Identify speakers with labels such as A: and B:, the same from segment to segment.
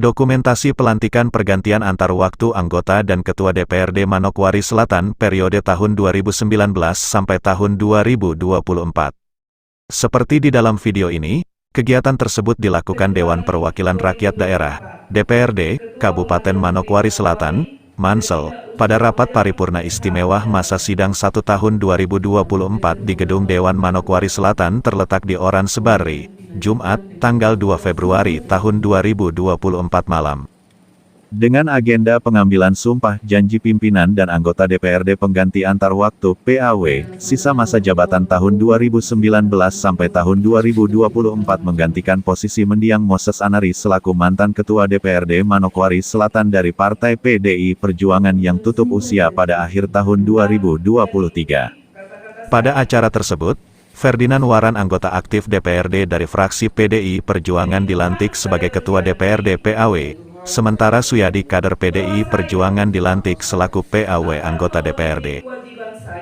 A: Dokumentasi pelantikan pergantian antar waktu anggota dan Ketua DPRD Manokwari Selatan periode tahun 2019 sampai tahun 2024. Seperti di dalam video ini, kegiatan tersebut dilakukan Dewan Perwakilan Rakyat Daerah, DPRD, Kabupaten Manokwari Selatan, Mansel, pada rapat paripurna istimewa masa sidang 1 tahun 2024 di Gedung Dewan Manokwari Selatan terletak di Oransebari, Jumat, tanggal 2 Februari tahun 2024 malam. Dengan agenda pengambilan sumpah janji pimpinan dan anggota DPRD pengganti antar waktu (PAW), sisa masa jabatan tahun 2019 sampai tahun 2024 menggantikan posisi mendiang Moses Anari selaku mantan Ketua DPRD Manokwari Selatan dari Partai PDI Perjuangan yang tutup usia pada akhir tahun 2023. Pada acara tersebut, Ferdinand Waran, anggota aktif DPRD dari fraksi PDI Perjuangan, dilantik sebagai Ketua DPRD PAW. Sementara Suyadi, kader PDI Perjuangan, dilantik selaku PAW anggota DPRD.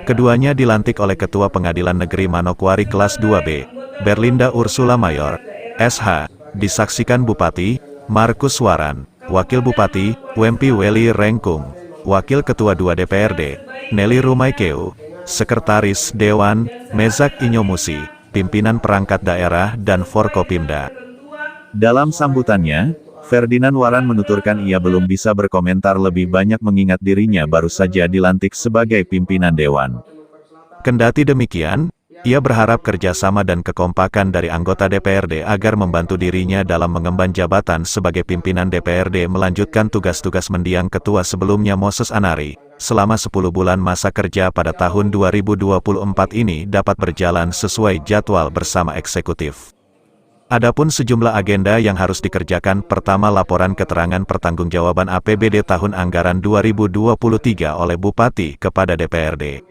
A: Keduanya dilantik oleh Ketua Pengadilan Negeri Manokwari kelas 2B, Berlinda Ursula Mayor, SH, disaksikan Bupati, Markus Waran, Wakil Bupati, Wempi Weli Rengkung, Wakil Ketua 2 DPRD, Nelly Rumaikeu, Sekretaris Dewan, Mezak Inyomusi, Pimpinan Perangkat Daerah dan Forkopimda. Dalam sambutannya, Ferdinand Waran menuturkan ia belum bisa berkomentar lebih banyak mengingat dirinya baru saja dilantik sebagai pimpinan Dewan. Kendati demikian, ia berharap kerjasama dan kekompakan dari anggota DPRD agar membantu dirinya dalam mengemban jabatan sebagai pimpinan DPRD melanjutkan tugas-tugas mendiang ketua sebelumnya Moses Anari, selama 10 bulan masa kerja pada tahun 2024 ini dapat berjalan sesuai jadwal bersama eksekutif. Adapun sejumlah agenda yang harus dikerjakan: pertama, laporan keterangan pertanggungjawaban APBD tahun anggaran 2023 oleh Bupati kepada DPRD.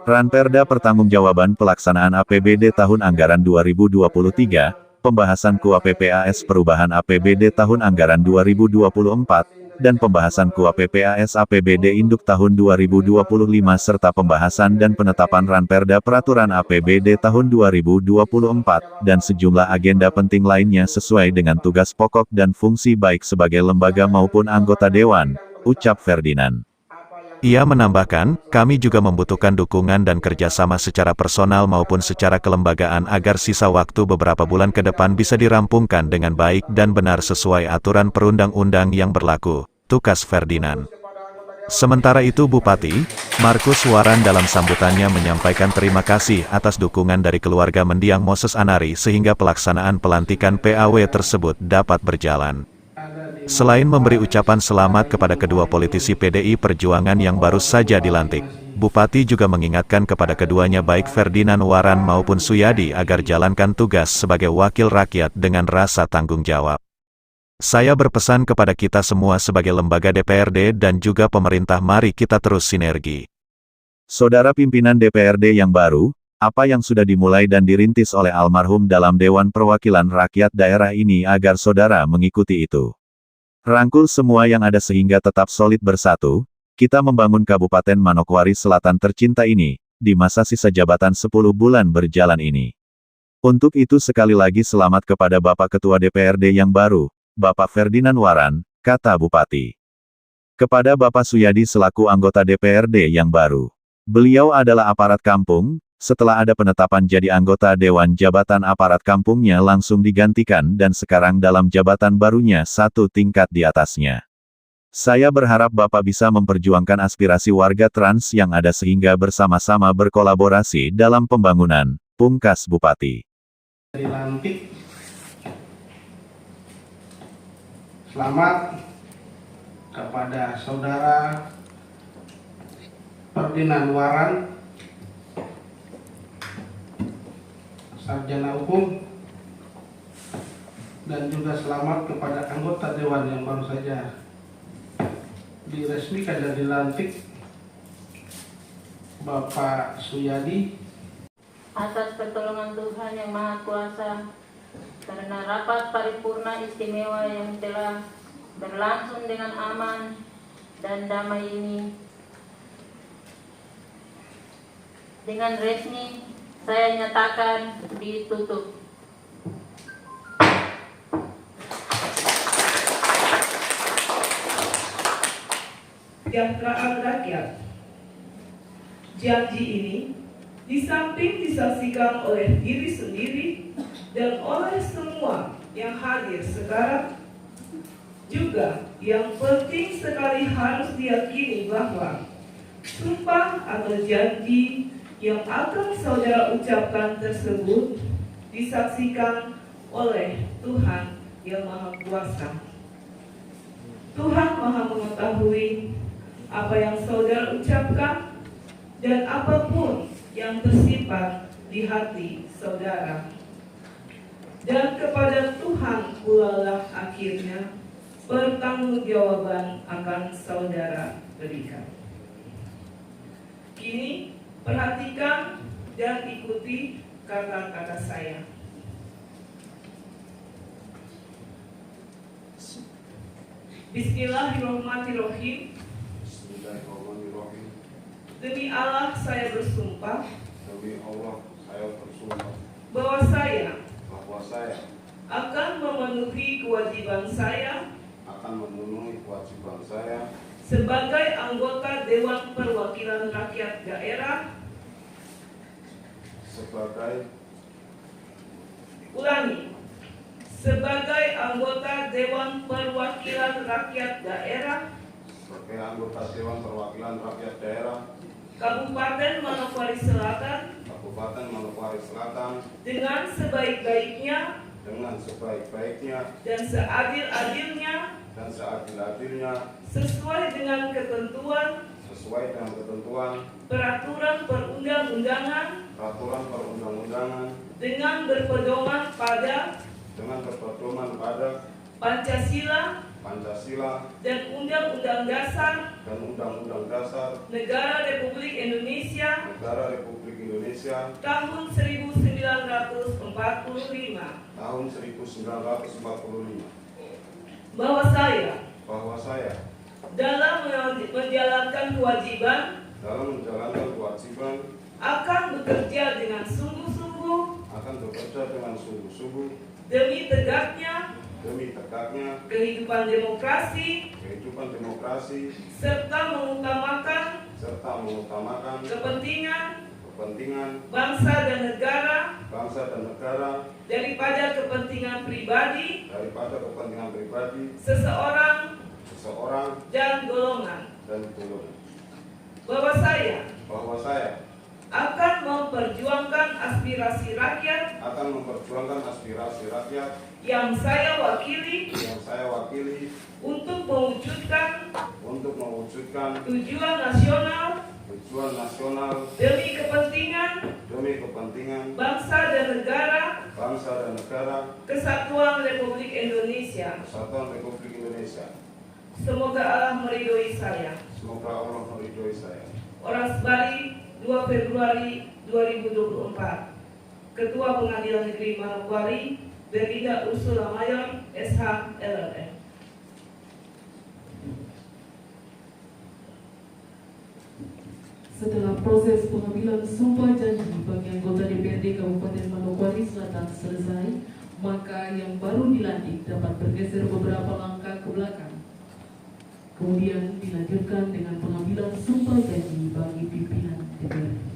A: Ranperda pertanggungjawaban pelaksanaan APBD tahun anggaran 2023, pembahasan KUAPPAS perubahan APBD tahun anggaran 2024, dan pembahasan KUAPPAS APBD Induk tahun 2025 serta pembahasan dan penetapan Ranperda peraturan APBD tahun 2024, dan sejumlah agenda penting lainnya sesuai dengan tugas pokok dan fungsi baik sebagai lembaga maupun anggota Dewan, ucap Ferdinand. Ia menambahkan, kami juga membutuhkan dukungan dan kerjasama secara personal maupun secara kelembagaan agar sisa waktu beberapa bulan ke depan bisa dirampungkan dengan baik dan benar sesuai aturan perundang-undang yang berlaku, tukas Ferdinand. Sementara itu Bupati, Markus Waran dalam sambutannya menyampaikan terima kasih atas dukungan dari keluarga mendiang Moses Anari sehingga pelaksanaan pelantikan PAW tersebut dapat berjalan. Selain memberi ucapan selamat kepada kedua politisi PDI Perjuangan yang baru saja dilantik, Bupati juga mengingatkan kepada keduanya baik Ferdinand Waran maupun Suyadi agar jalankan tugas sebagai wakil rakyat dengan rasa tanggung jawab. Saya berpesan kepada kita semua sebagai lembaga DPRD dan juga pemerintah, mari kita terus sinergi. Saudara pimpinan DPRD yang baru, apa yang sudah dimulai dan dirintis oleh almarhum dalam Dewan Perwakilan Rakyat Daerah ini agar saudara mengikuti itu. Rangkul semua yang ada sehingga tetap solid bersatu, kita membangun Kabupaten Manokwari Selatan tercinta ini, di masa sisa jabatan 10 bulan berjalan ini. Untuk itu sekali lagi selamat kepada Bapak Ketua DPRD yang baru, Bapak Ferdinand Waran, kata Bupati. Kepada Bapak Suyadi selaku anggota DPRD yang baru. Beliau adalah aparat kampung. Setelah ada penetapan jadi anggota Dewan, jabatan aparat kampungnya langsung digantikan dan sekarang dalam jabatan barunya satu tingkat di atasnya. Saya berharap Bapak bisa memperjuangkan aspirasi warga Trans yang ada sehingga bersama-sama berkolaborasi dalam pembangunan, pungkas Bupati.
B: Dilantik. Selamat kepada Saudara Ferdinand Waran, Sarjana Hukum, dan juga selamat kepada anggota Dewan yang baru saja diresmikan dan dilantik, Bapak Suyadi.
C: Atas pertolongan Tuhan Yang Maha Kuasa, karena rapat paripurna istimewa yang telah berlangsung dengan aman dan damai ini, dengan resmi saya nyatakan ditutup.
D: kesejahteraan rakyat. Janji ini di samping disaksikan oleh diri sendiri dan oleh semua yang hadir sekarang, juga yang penting sekali harus diyakini bahwa sumpah atau janji yang akan saudara ucapkan tersebut disaksikan oleh Tuhan yang Maha Kuasa. Tuhan Maha mengetahui apa yang saudara ucapkan dan apapun yang tersimpan di hati saudara. Dan kepada Tuhan pula lah akhirnya pertanggungjawaban akan saudara berikan. Kini perhatikan dan ikuti kata-kata saya. Bismillahirrahmanirrahim.
E: Bismillahirrahmanirrahim.
D: Demi Allah saya bersumpah
E: Demi Allah saya bersumpah
D: bahwa saya akan memenuhi kewajiban saya sebagai anggota Dewan Perwakilan Rakyat Daerah sebagai anggota Dewan Perwakilan Rakyat Daerah Kabupaten Manokwari Selatan dengan sebaik-baiknya dan seadil-adilnya sesuai dengan ketentuan peraturan perundang-undangan dengan berpedoman pada Pancasila dan Undang-Undang Dasar Negara Republik Indonesia tahun 1945, bahwa saya dalam menjalankan kewajiban akan bekerja dengan sungguh-sungguh demi tegaknya kehidupan demokrasi serta mengutamakan kepentingan bangsa dan negara daripada kepentingan pribadi seseorang dan golongan. Bahwa saya akan memperjuangkan aspirasi rakyat yang saya wakili untuk mewujudkan tujuan nasional demi kepentingan bangsa dan negara kesatuan Republik Indonesia. Semoga Allah meridhoi saya. Oras Bali 2 Februari 2024. Ketua Pengadilan Negeri Manokwari, Berida Ursula Mayor, SH, LLM.
F: Setelah proses pengambilan sumpah janji bagi anggota DPRD Kabupaten Manokwari Selatan selesai, maka yang baru dilantik dapat bergeser beberapa langkah ke belakang. Kemudian dilanjutkan dengan pengambilan sumpah janji bagi pimpinan DPRD.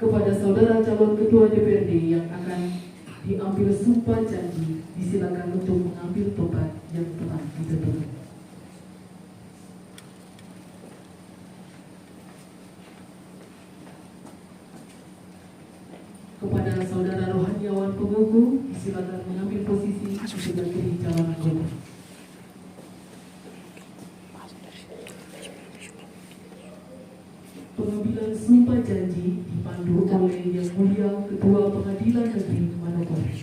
F: Kepada saudara calon ketua DPRD yang akan diambil sumpah janji, disilakan untuk mengambil tempat yang telah ditentukan. Kepada saudara rohaniawan pengukuh, disilakan mengambil posisi di sebelah kiri calon anggota. Pengambilan sumpah janji dipandu oleh Yang Mulia Ketua Pengadilan Negeri Manokwari.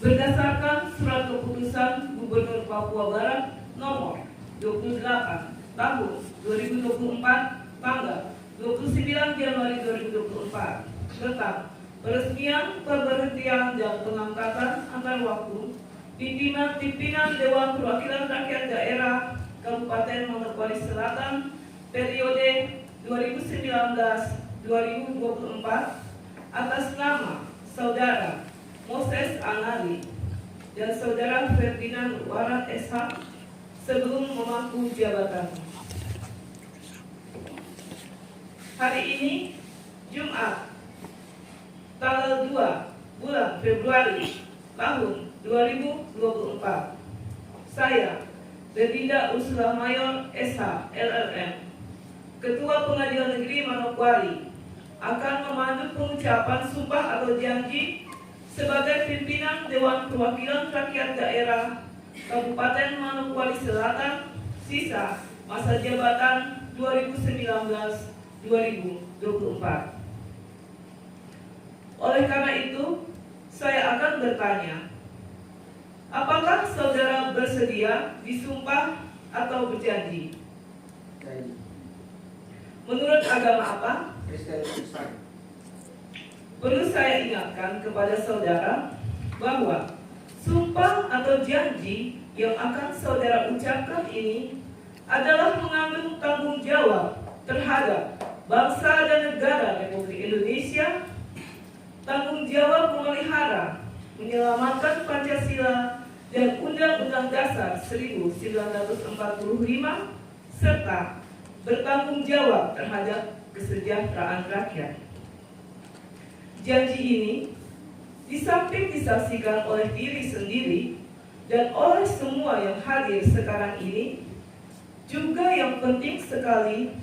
D: Berdasarkan surat keputusan Gubernur Papua Barat nomor 28 tahun 2024 tanggal 29 Januari 2024 tentang peresmian, pemberhentian, dan pengangkatan antar waktu pimpinan Dewan Perwakilan Rakyat Daerah Kabupaten Manokwari Selatan periode 2019-2024 atas nama Saudara Moses Anari dan Saudara Ferdinand Waran SH sebelum memangku jabatan. Hari ini, Jumat, tanggal 2 bulan Februari tahun 2024, saya, Dedinda Ursula Mayor SH LLM, Ketua Pengadilan Negeri Manokwari, akan memandu pengucapan sumpah atau janji sebagai pimpinan Dewan Perwakilan Rakyat Daerah Kabupaten Manokwari Selatan sisa masa jabatan 2019-2024. Oleh karena itu, saya akan bertanya, apakah saudara bersedia disumpah atau berjanji? Menurut agama apa?
G: Kristen.
D: Perlu saya ingatkan kepada saudara bahwa sumpah atau janji yang akan saudara ucapkan ini adalah mengandung tanggung jawab terhadap bangsa dan negara Republik Indonesia, tanggung jawab memelihara, menyelamatkan Pancasila dan Undang-Undang Dasar 1945, serta bertanggung jawab terhadap kesejahteraan rakyat. Janji ini di samping disaksikan oleh diri sendiri dan oleh semua yang hadir sekarang ini, juga yang penting sekali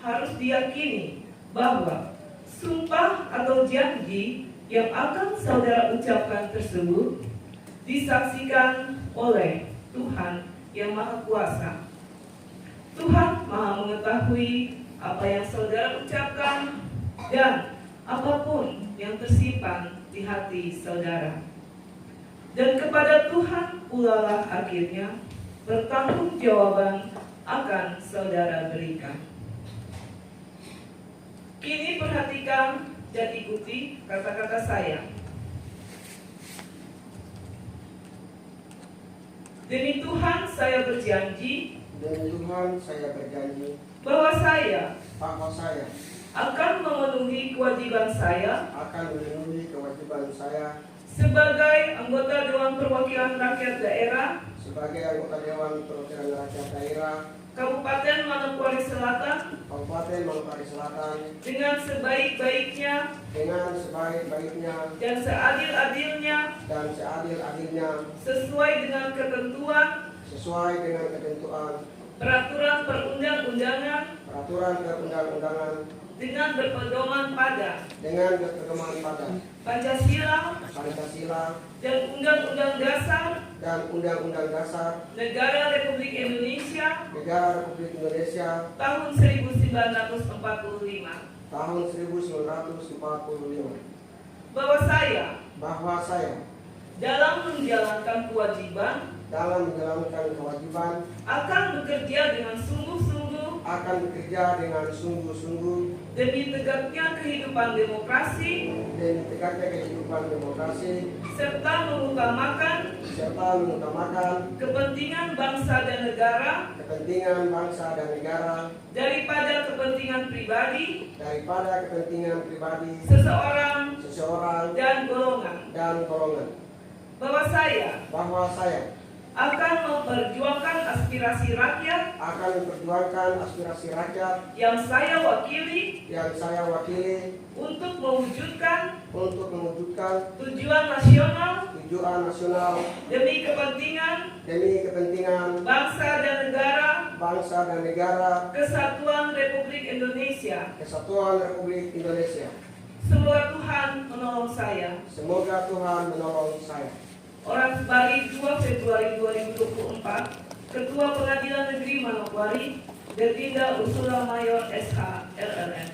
D: harus diyakini bahwa sumpah atau janji yang akan saudara ucapkan tersebut disaksikan oleh Tuhan yang Maha Kuasa. Tuhan Maha mengetahui apa yang saudara ucapkan dan apapun yang tersimpan di hati saudara. Dan kepada Tuhan pula lah akhirnya pertanggungjawaban akan saudara berikan. Kini perhatikan dan ikuti kata-kata saya. Demi Tuhan saya berjanji bahwa saya akan memenuhi kewajiban saya sebagai anggota Dewan Perwakilan Rakyat Daerah Kabupaten Manokwari Selatan dengan sebaik-baiknya dan seadil-adilnya sesuai dengan ketentuan peraturan perundang-undangan dengan berpedoman pada Pancasila dan Undang-Undang Dasar Negara Republik Indonesia tahun 1945, bahwa saya dalam menjalankan kewajiban akan bekerja dengan sungguh-sungguh demi tegaknya kehidupan demokrasi serta mengutamakan kepentingan bangsa dan negara daripada kepentingan pribadi seseorang dan golongan. Bahwa saya akan memperjuangkan aspirasi rakyat yang saya wakili untuk mewujudkan tujuan nasional demi kepentingan bangsa dan negara Kesatuan Republik Indonesia. Semoga Tuhan menolong saya. Orang Bali 2 Februari 2024, Ketua Pengadilan Negeri Manokwari, Dedinda Ursula Mayor SH LLM.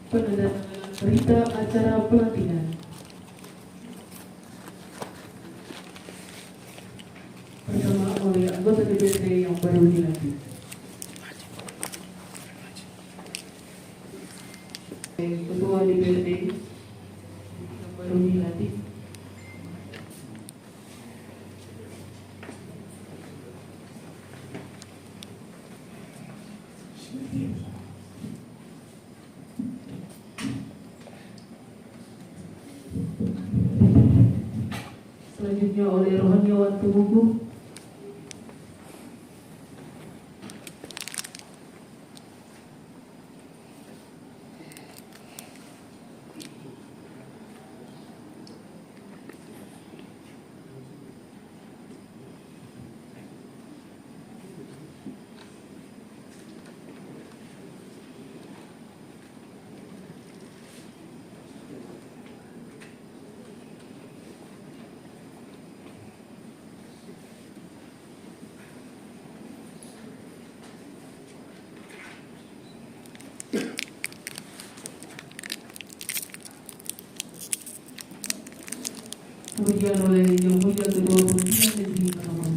F: Penandatanganan berita acara pelantikan. Pertama oleh anggota DPRD yang baru dilantik. Ketua DPRD yang baru dilantik. Selanjutnya oleh Rohaniawan Tumenggung. Kemudian oleh Yang Mulia Ketua Pemimpinan Negeri Kalimantan